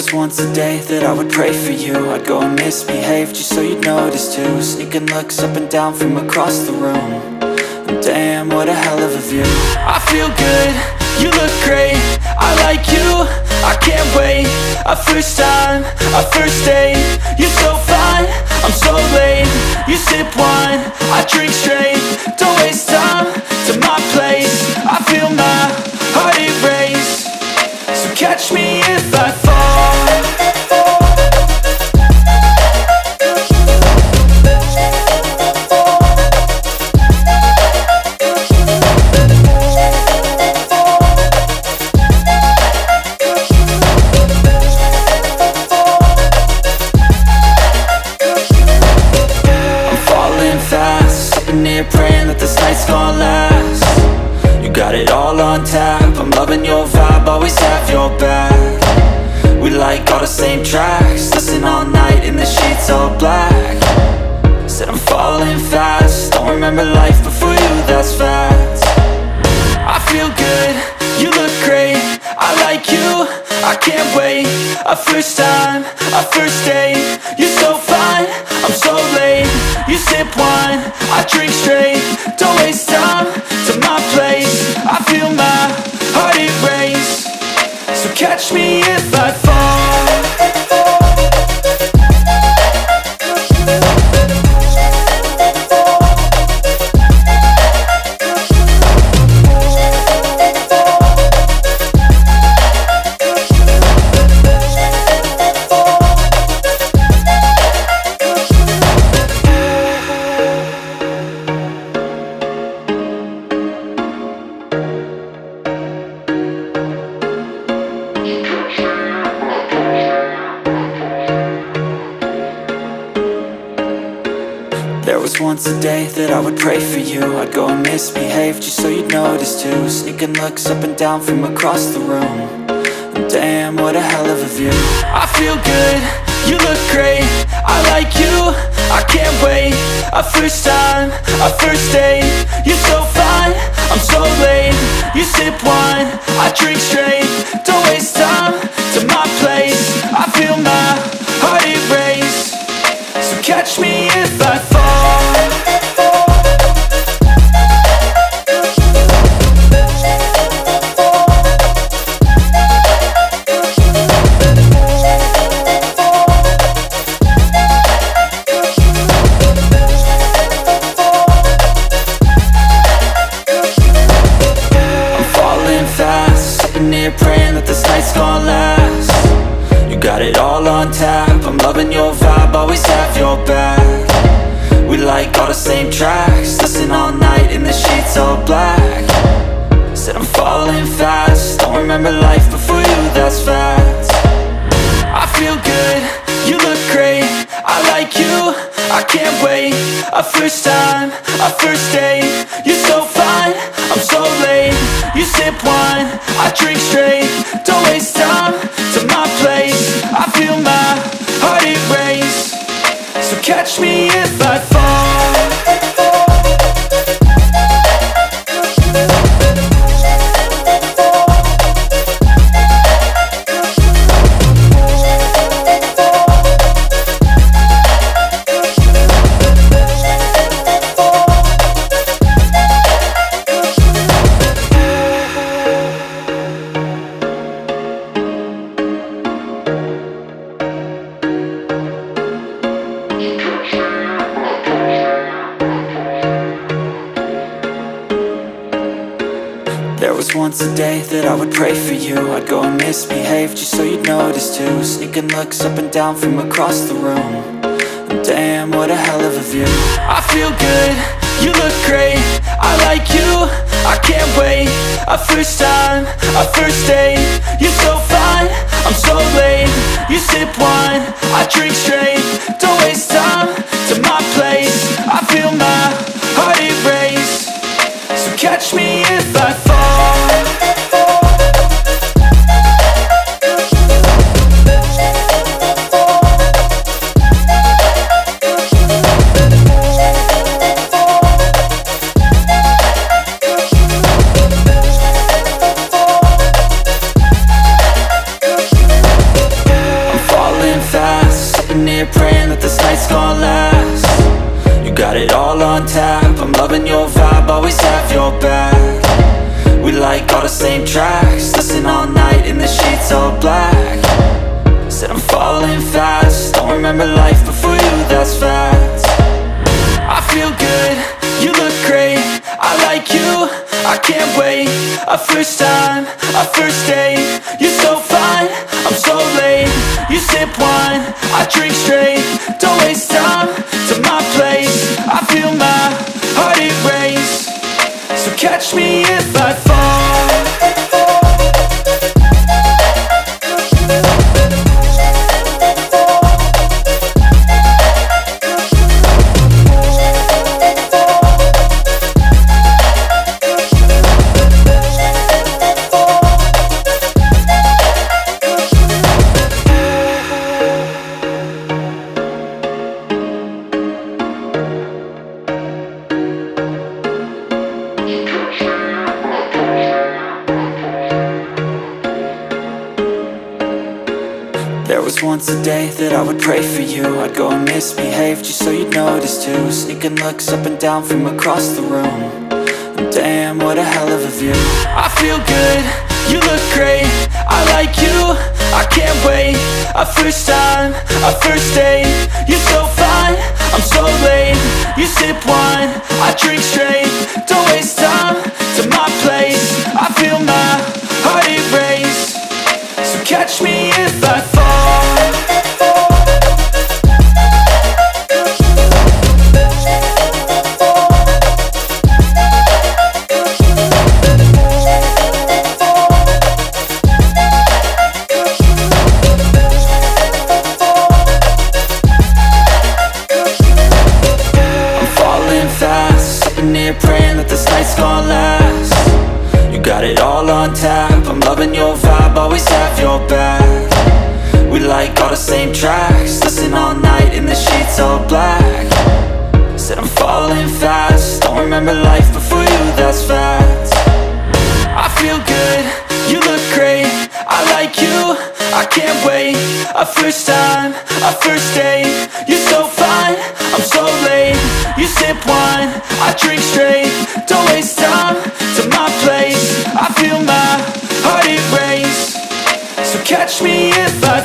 was once a day that I would pray for you. I'd go and misbehave just so you'd notice too. Sneaking looks up and down from across the room. And damn, what a hell of a view. I feel good, you look great, I like you, I can't wait. A first time, a first date, you're so fine, I'm so late. You sip wine, I drink straight, don't waste time to my place. I feel my heart erase, so catch me if I fall. Praying that this night's gonna last. You got it all on tap, I'm loving your vibe, always have your back. We like all the same tracks, listen all night in the sheets all black. Said I'm falling fast, don't remember life before you, that's fact. I feel good, you look great, I like you, I can't wait. A first time, a first date, you're so fine, I'm so late. You sip wine, I drink straight, don't waste time to my place. I feel my heart erase, so catch me if I fall. There was once a day that I would pray for you. I'd go and misbehave just so you'd notice too. Sneaking looks up and down from across the room. And damn, what a hell of a view. I feel good, you look great, I like you, I can't wait. A first time, a first date, you're so fine, I'm so late. You sip wine, I drink straight, don't waste time to my place. I feel my heart erase, so catch me if I fall. Praying that this night's gonna last. You got it all on tap, I'm loving your vibe, always have your back. We like all the same tracks, listen all night in the sheets all black. Said I'm falling fast, don't remember life before you, that's fact. I feel good, you look great, I like you, I can't wait. A first time, a first date, you're so fine, I'm so late. You sip wine, I drink straight, don't waste time to my place. I feel my heart erase, so catch me if I fall. There was once a day that I would pray for you. I'd go and misbehave just so you'd notice too. Sneaking looks up and down from across the room. And damn, what a hell of a view. I feel good, you look great, I like you, I can't wait. A first time, a first date, you're so fine, I'm so late. You sip wine, I drink straight, don't waste time to my place. I feel my heart erase, so catch me if I fall. all on tap. I'm loving your vibe, always have your back. We like all the same tracks, listen all night in the sheets all black. Said I'm falling fast, don't remember life before you, that's facts. I feel good, you look great, I like you, I can't wait. A first time, a first date, you're so fine, I'm so late. You sip wine, I drink straight, don't waste time to my place. I feel my heart erase, so catch me if I fall. There was once a day that I would pray for you. I'd go and misbehave just so you'd notice too. Sneaking looks up and down from across the room, and damn, what a hell of a view. I feel good, you look great, I like you, I can't wait. A first time, a first date, you're so fine, I'm so late. You sip wine, I drink straight, don't waste time to my place. I feel my heart erase, so catch me if I fall. Sitting here praying that this night's gonna last. You got it all on tap, I'm loving your vibe, always have your back. We like all the same tracks, listen all night in the sheets all black. Said I'm falling fast, don't remember life before you, that's facts. I feel good, you look great, I like you, I can't wait. A first time, a first date, you're so fine, I'm so late. You sip wine, I drink straight, don't waste time to my place. I feel my heart erase, so catch me if I